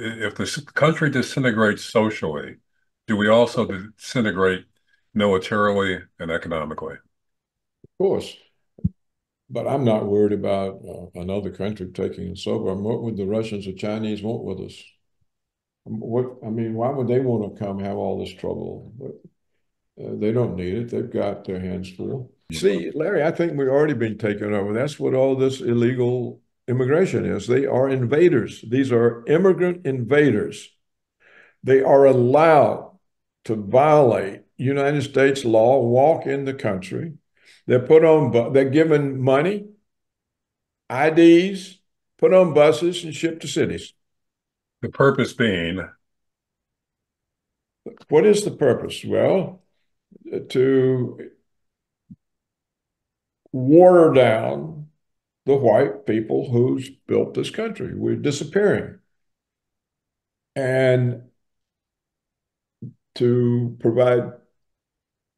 if the country disintegrates socially, do we also disintegrate militarily and economically? Of course. But I'm not worried about another country taking us over. What would the Russians or Chinese want with us? I mean, why would they want to come have all this trouble? But, they don't need it. They've got their hands full. See, Larry, I think we've already been taken over. That's what all this illegal immigration is. They are invaders. These are immigrant invaders. They are allowed to violate United States law, walk in the country. They're given money, IDs, put on buses and shipped to cities. The purpose being, What is the purpose? Well, to water down the white people who's built this country. We're disappearing. And to provide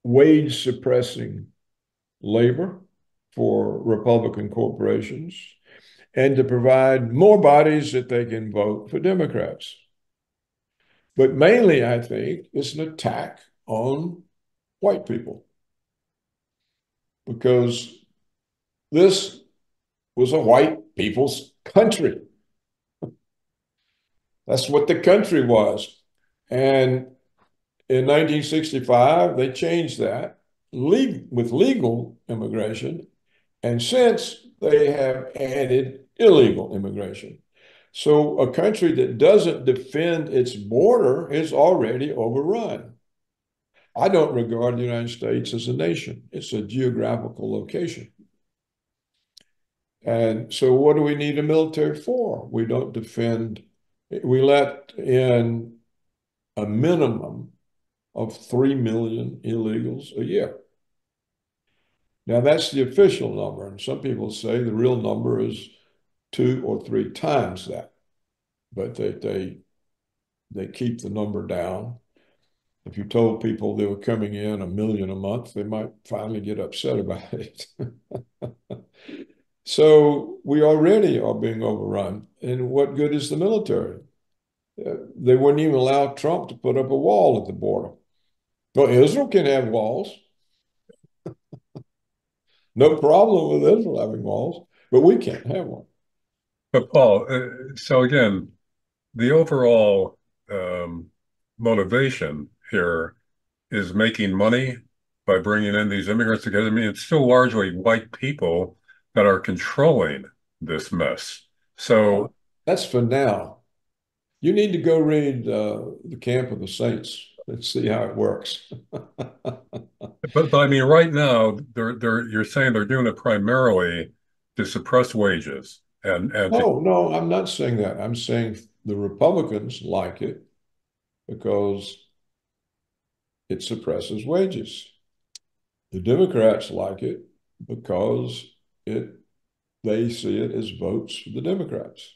wage suppressing labor for Republican corporations and to provide more bodies that they can vote for Democrats. But mainly, I think, it's an attack on white people because this was a white people's country. That's what the country was. And in 1965, they changed that with legal immigration. And since they have added illegal immigration. So a country that doesn't defend its border is already overrun. I don't regard the United States as a nation. It's a geographical location. And so what do we need a military for? We don't defend, we let in a minimum of 3 million illegals a year. Now that's the official number. And some people say the real number is 2 or 3 times that. But they keep the number down. If you told people they were coming in 1 million a month, they might finally get upset about it. So we already are being overrun. And what good is the military? They wouldn't even allow Trump to put up a wall at the border. Well, Israel can have walls. No problem with Israel having walls, but we can't have one. but Paul, so again, the overall motivation here is making money by bringing in these immigrants together. I mean, it's still largely white people that are controlling this mess. Uh, So, that's for now. You need to go read The Camp of the Saints and see how it works. but I mean, right now, you're saying they're doing it primarily to suppress wages and to No, no, I'm not saying that. I'm saying the Republicans like it because it suppresses wages. The Democrats like it because it they see it as votes for the Democrats.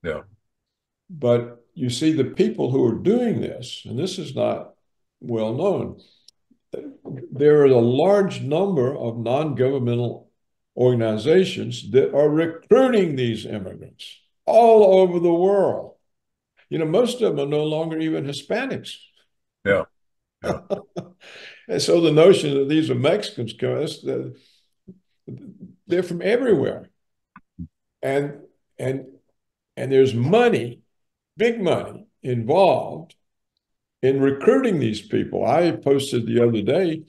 yeah, But you see, the people who are doing this, and this is not well known, there is a large number of non-governmental organizations that are recruiting these immigrants all over the world. You know, most of them are no longer even Hispanics. yeah, yeah, And so the notion that these are Mexicans, they're from everywhere. And and and there's money, big money involved in recruiting these people. I posted the other day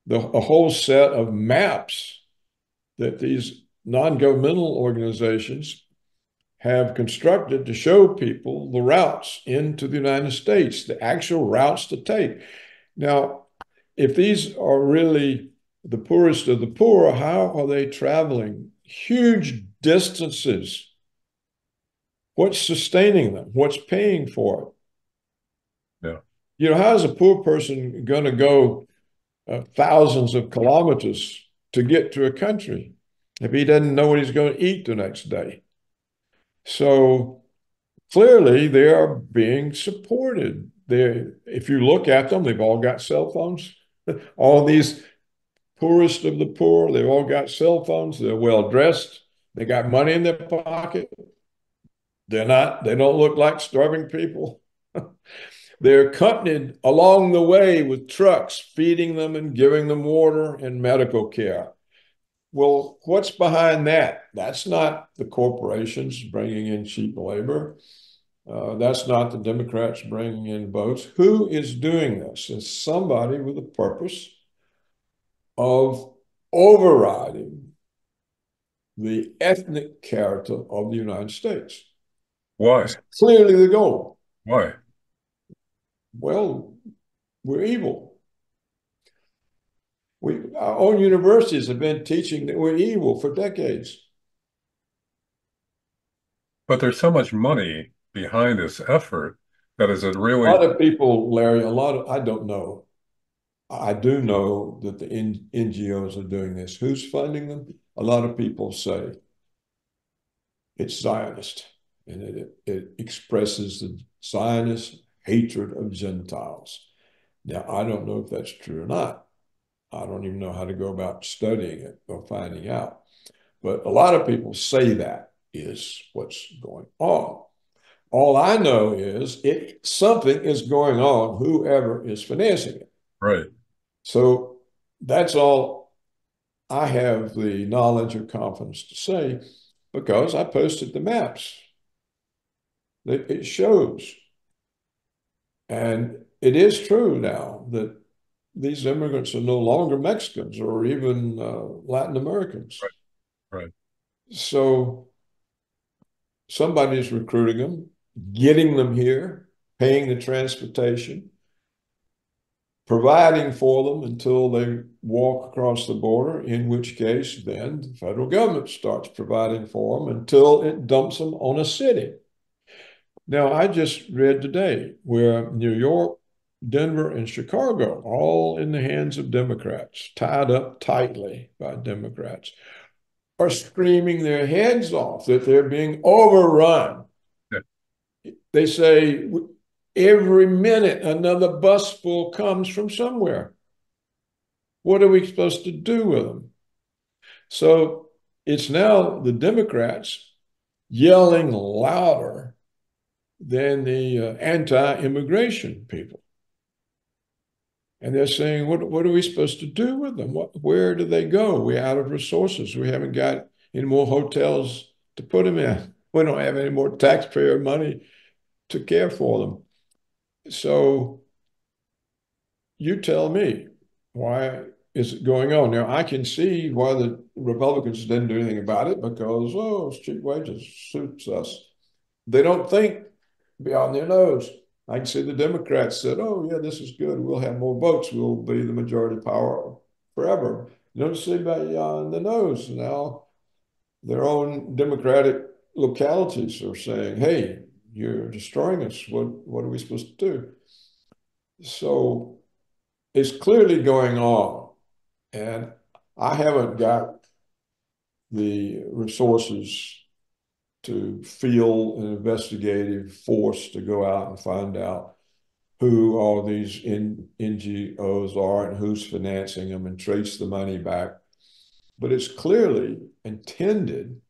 a whole set of maps that these non-governmental organizations have constructed to show people the routes into the United States, the actual routes to take. Now, if these are really the poorest of the poor, how are they traveling huge distances? What's sustaining them? What's paying for it? yeah. You know, how is a poor person going to go thousands of kilometers to get to a country if he doesn't know what he's going to eat the next day? So clearly they are being supported. If you look at them, they've all got cell phones. All these poorest of the poor, they've all got cell phones. They're well dressed. They got money in their pocket. They don't look like starving people. They're accompanied along the way with trucks feeding them and giving them water and medical care. Well, what's behind that? That's not the corporations bringing in cheap labor. That's not the Democrats bringing in votes. Who is doing this? It's somebody with a purpose of overriding the ethnic character of the United States. Why? That's clearly the goal. Why? Well, we're evil. Our own universities have been teaching that we're evil for decades. But there's so much money behind this effort that is it A really lot of people, Larry, I don't know. I do know that the NGOs are doing this. Who's funding them? A lot of people say it's Zionist, and it expresses the Zionist hatred of Gentiles. Now, I don't know if that's true or not. I don't even know how to go about studying it or finding out. But a lot of people say that is what's going on. All I know is something is going on, whoever is financing it. right? So that's all I have the knowledge or confidence to say because I posted the maps. It shows. And it is true now that these immigrants are no longer Mexicans or even Latin Americans. Right, right. So somebody's recruiting them, getting them here, paying the transportation, providing for them until they walk across the border, in which case then the federal government starts providing for them until it dumps them on a city. Now, I just read today where New York, Denver, and Chicago, all in the hands of Democrats, tied up tightly by Democrats, are screaming their heads off that they're being overrun. Yeah. They say every minute another bus full comes from somewhere. What are we supposed to do with them? So it's now the Democrats yelling louder than the anti-immigration people. And they're saying, what are we supposed to do with them? Where do they go? We're out of resources. We haven't got any more hotels to put them in. We don't have any more taxpayer money to care for them. So you tell me, why is it going on? Now, I can see why the Republicans didn't do anything about it because, oh, it's cheap wages suits us. They don't think beyond their nose. I can see the Democrats said, oh, yeah, this is good. We'll have more votes. We'll be the majority power forever. You don't see beyond the nose. Now, their own Democratic localities are saying, hey, you're destroying us. What are we supposed to do? So it's clearly going on. And I haven't got the resources to feel an investigative force to go out and find out who all these NGOs are and who's financing them and trace the money back. But it's clearly intended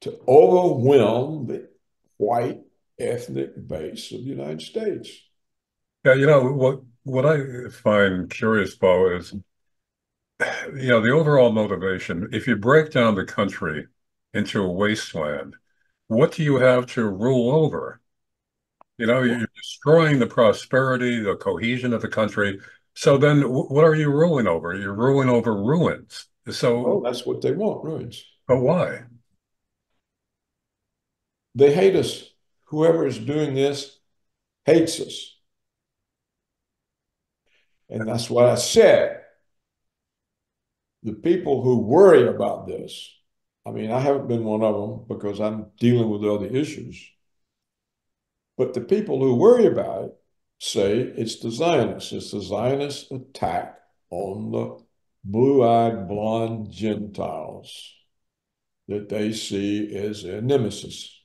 to overwhelm the white ethnic base of the United States. Yeah, what I find curious, Bo, is the overall motivation. If you break down the country into a wasteland, what do you have to rule over? You're destroying the prosperity, the cohesion of the country. So then what are you ruling over? You're ruling over ruins. Oh, So, that's what they want, ruins. but why? They hate us. Whoever is doing this hates us. And that's what I said. The people who worry about this, I mean, I haven't been one of them because I'm dealing with other issues. But the people who worry about it say it's the Zionists. It's the Zionist attack on the blue-eyed blonde Gentiles that they see as their nemesis.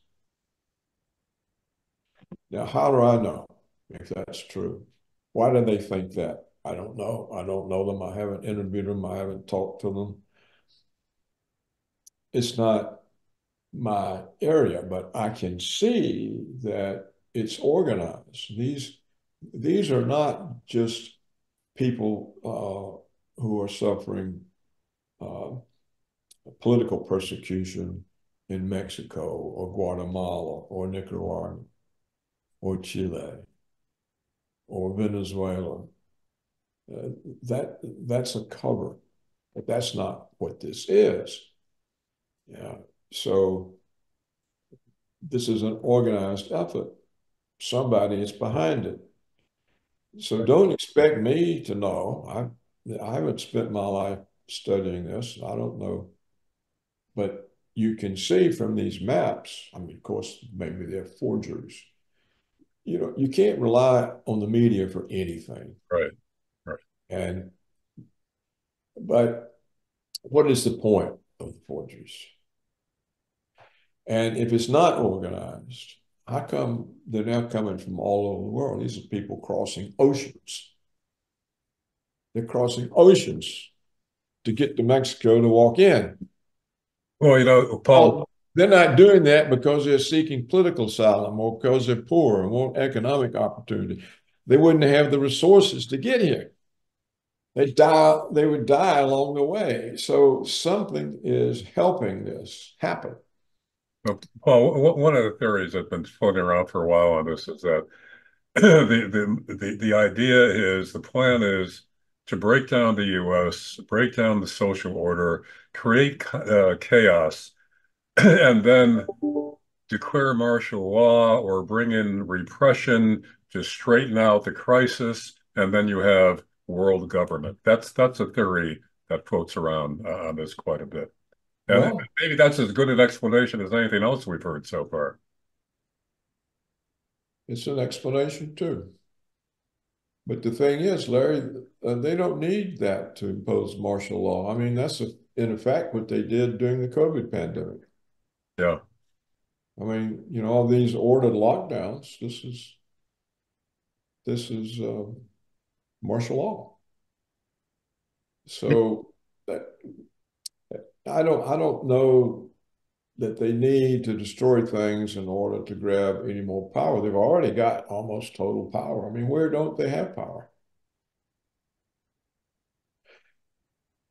Now, how do I know if that's true? Why do they think that? I don't know. I don't know them. I haven't interviewed them. I haven't talked to them. It's not my area, but I can see that it's organized. These are not just people who are suffering uh, political persecution in Mexico or Guatemala or Nicaragua or Chile or Venezuela. Uh, that's a cover, but that's not what this is. Yeah. So this is an organized effort. Somebody is behind it. So don't expect me to know. I haven't spent my life studying this. I don't know. But you can see from these maps, I mean, of course, maybe they're forgeries. You know, you can't rely on the media for anything. Right. Right. And but what is the point of the forgeries? And if it's not organized, how come they're now coming from all over the world? These are people crossing oceans. They're crossing oceans to get to Mexico to walk in. Well, Paul. Oh, they're not doing that because they're seeking political asylum or because they're poor and want economic opportunity. They wouldn't have the resources to get here. They would die along the way. So something is helping this happen. Paul, one of the theories that's been floating around for a while on this is that the idea is the plan is to break down the U.S., break down the social order, create chaos, and then declare martial law or bring in repression to straighten out the crisis, and then you have world government. That's a theory that floats around on this quite a bit. And Well, maybe that's as good an explanation as anything else we've heard so far. it's an explanation too. But the thing is, Larry, they don't need that to impose martial law. I mean, in effect what they did during the COVID pandemic. Yeah. I mean, you know, all these ordered lockdowns, this is martial law. So that, I don't know that they need to destroy things in order to grab any more power. They've already got almost total power. I mean, where don't they have power?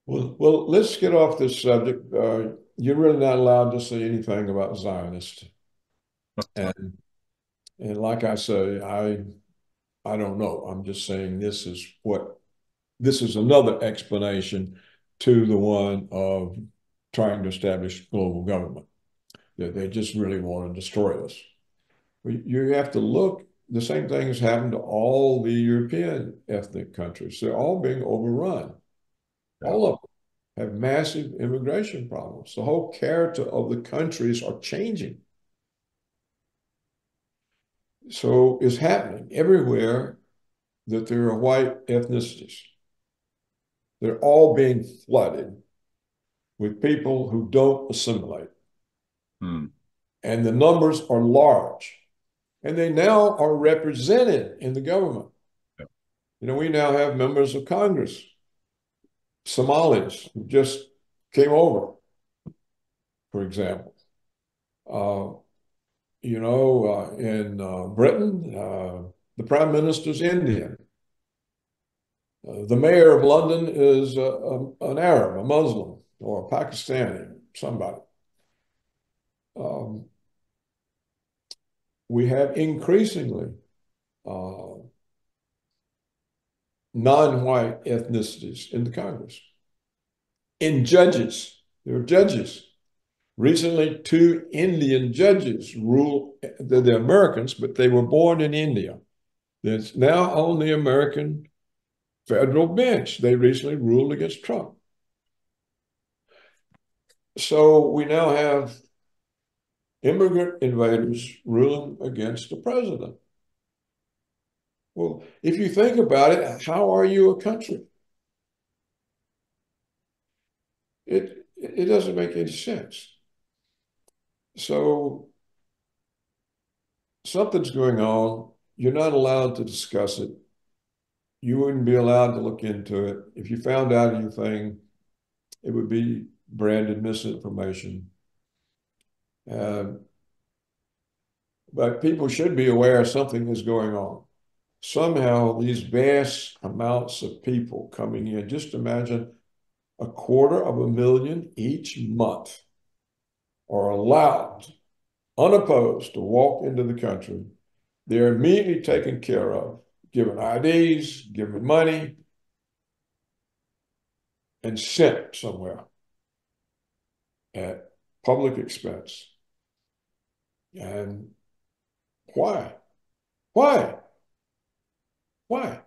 Well, let's get off this subject. You're really not allowed to say anything about Zionists. And like I say, I don't know. I'm just saying this is another explanation to the one of trying to establish global government. That they just really want to destroy us. You have to look, the same thing has happened to all the European ethnic countries. They're all being overrun. Yeah. All of them have massive immigration problems. The whole character of the countries are changing. So it's happening everywhere that there are white ethnicities. They're all being flooded with people who don't assimilate. Hmm. And the numbers are large. And they now are represented in the government. Yeah. You know, we now have members of Congress, Somalis who just came over, for example. Uh, in Britain, the prime minister's Indian. The mayor of London is an Arab, a Muslim, or a Pakistani, somebody. Um, we have increasingly uh, non-white ethnicities in the Congress. In judges, there are judges. Recently, two Indian judges ruled, they're Americans, but they were born in India. That's now on the American federal bench. They recently ruled against Trump. So we now have immigrant invaders ruling against the president. Well, if you think about it, how are you a country? It doesn't make any sense. So something's going on. You're not allowed to discuss it. You wouldn't be allowed to look into it. If you found out anything, it would be branded misinformation. Uh, but people should be aware something is going on. Somehow, these vast amounts of people coming in, just imagine 250,000 each month are allowed, unopposed, to walk into the country. They're immediately taken care of, given IDs, given money, and sent somewhere at public expense. And why? Why? Why?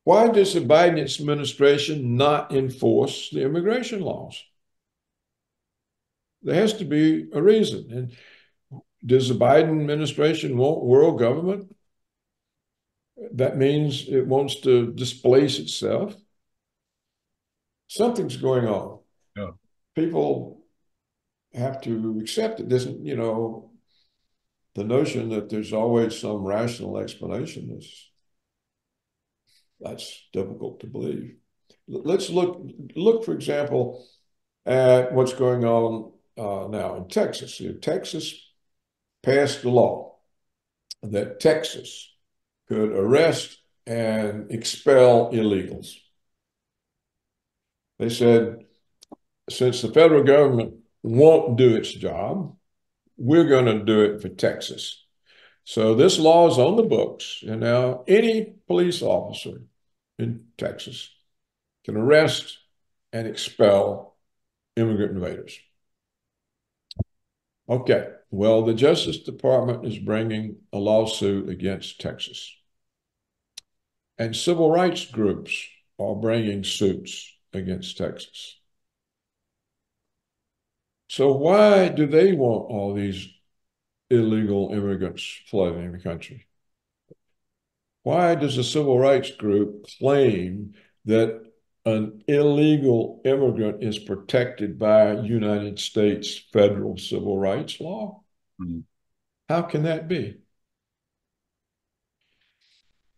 Why does the Biden administration not enforce the immigration laws? There has to be a reason. And does the Biden administration want world government? That means it wants to displace itself. Something's going on. Yeah. People have to accept it. The notion that there's always some rational explanation that's difficult to believe. Let's look, for example, at what's going on now in Texas. Texas passed a law that Texas could arrest and expel illegals. They said, since the federal government won't do its job, we're going to do it for Texas. So this law is on the books, and now any police officer in Texas can arrest and expel immigrant invaders. Okay, well, the Justice Department is bringing a lawsuit against Texas. And civil rights groups are bringing suits against Texas. So why do they want all these illegal immigrants flooding the country? Why does a civil rights group claim that an illegal immigrant is protected by United States federal civil rights law? Mhm. How can that be?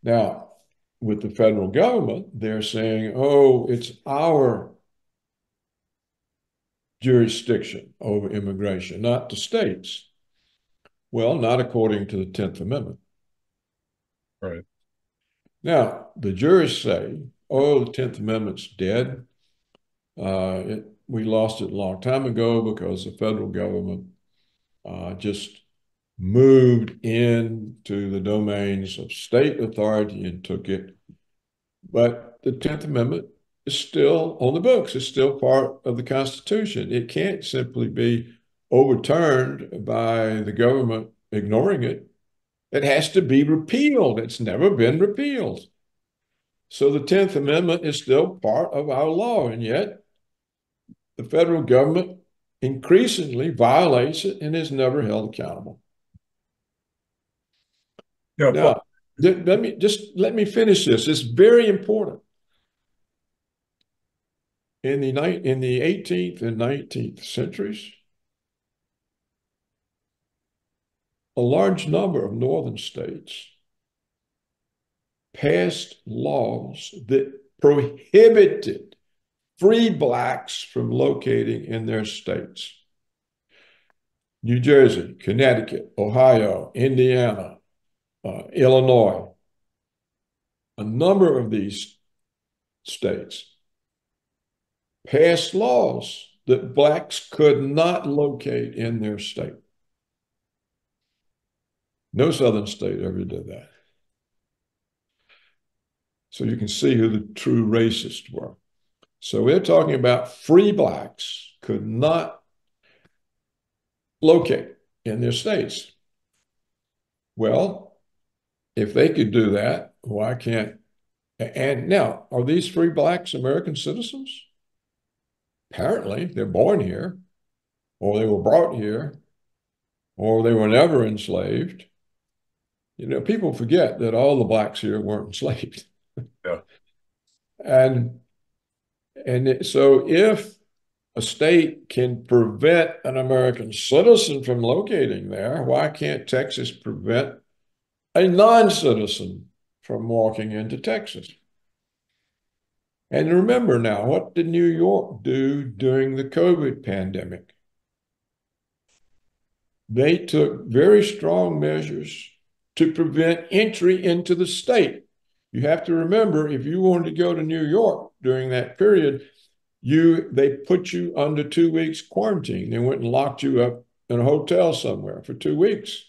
Now, with the federal government, they're saying, oh, it's our jurisdiction over immigration, not the states. Well, not according to the 10th Amendment. Right. Now, the jurists say, oh, the 10th Amendment's dead. We lost it a long time ago because the federal government just moved into the domains of state authority and took it. But the 10th Amendment is still on the books. It's still part of the Constitution. It can't simply be overturned by the government ignoring it. It has to be repealed. It's never been repealed. So the 10th Amendment is still part of our law, and yet the federal government increasingly violates it and is never held accountable. Yeah, Paul. Now, let me finish this. It's very important. In the 18th and 19th centuries, a large number of northern states passed laws that prohibited free blacks from locating in their states. New Jersey, Connecticut, Ohio, Indiana, Illinois, a number of these states passed laws that blacks could not locate in their state. No southern state ever did that. So you can see who the true racists were. So we're talking about free blacks could not locate in their states. Well, if they could do that, why can't? And now, are these free blacks American citizens? Apparently, they're born here, or they were brought here, or they were never enslaved. People forget that all the blacks here weren't enslaved. Yeah. And so if a state can prevent an American citizen from locating there, why can't Texas prevent a non-citizen from walking into Texas? And remember now, what did New York do during the COVID pandemic? they took very strong measures to prevent entry into the state. You have to remember, if you wanted to go to New York during that period, they put you under 2 weeks quarantine. They went and locked you up in a hotel somewhere for 2 weeks.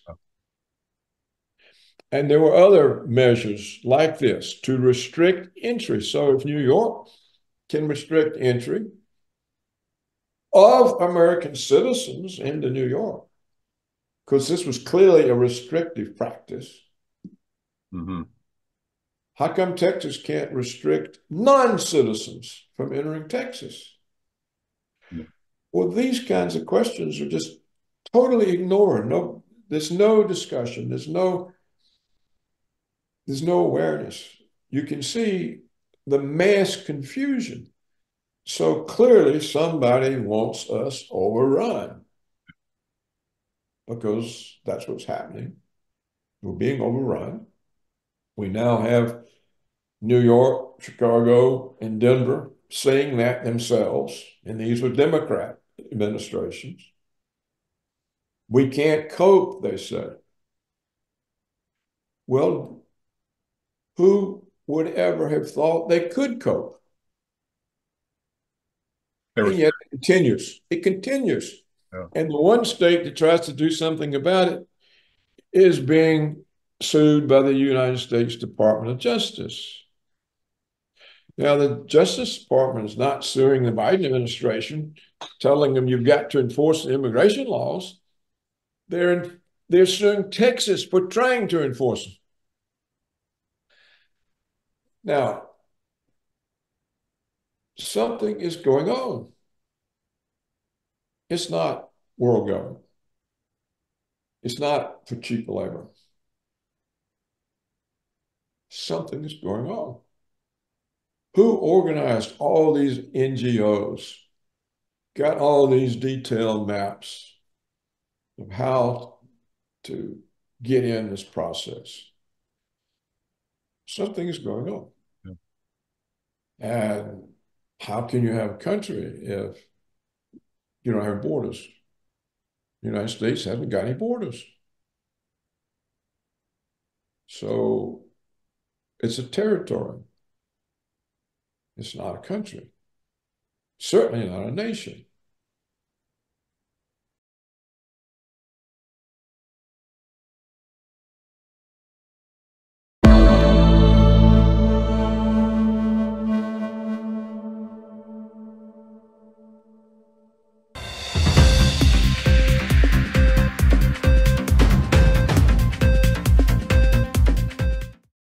And there were other measures like this to restrict entry. So if New York can restrict entry of American citizens into New York, because this was clearly a restrictive practice, Mm-hmm. how come Texas can't restrict non-citizens from entering Texas? Well, these kinds of questions are just totally ignored. No, there's no discussion. There's no awareness. You can see the mass confusion. So clearly somebody wants us overrun because that's what's happening. We're being overrun. We now have New York, Chicago, and Denver saying that themselves, and these were Democrat administrations. We can't cope, they said. Well, who would ever have thought they could cope? There And was, yet it continues. It continues. yeah. And the one state that tries to do something about it is being sued by the United States Department of Justice. Now, the Justice Department is not suing the Biden administration, telling them you've got to enforce the immigration laws. They're suing Texas for trying to enforce them. Now, something is going on. It's not world government. It's not for cheap labor. Something is going on. Who organized all these NGOs, got all these detailed maps of how to get in this process? Something is going on. Yeah. And how can you have a country if you don't have borders? The United States hasn't got any borders. So it's a territory. It's not a country. Certainly not a nation.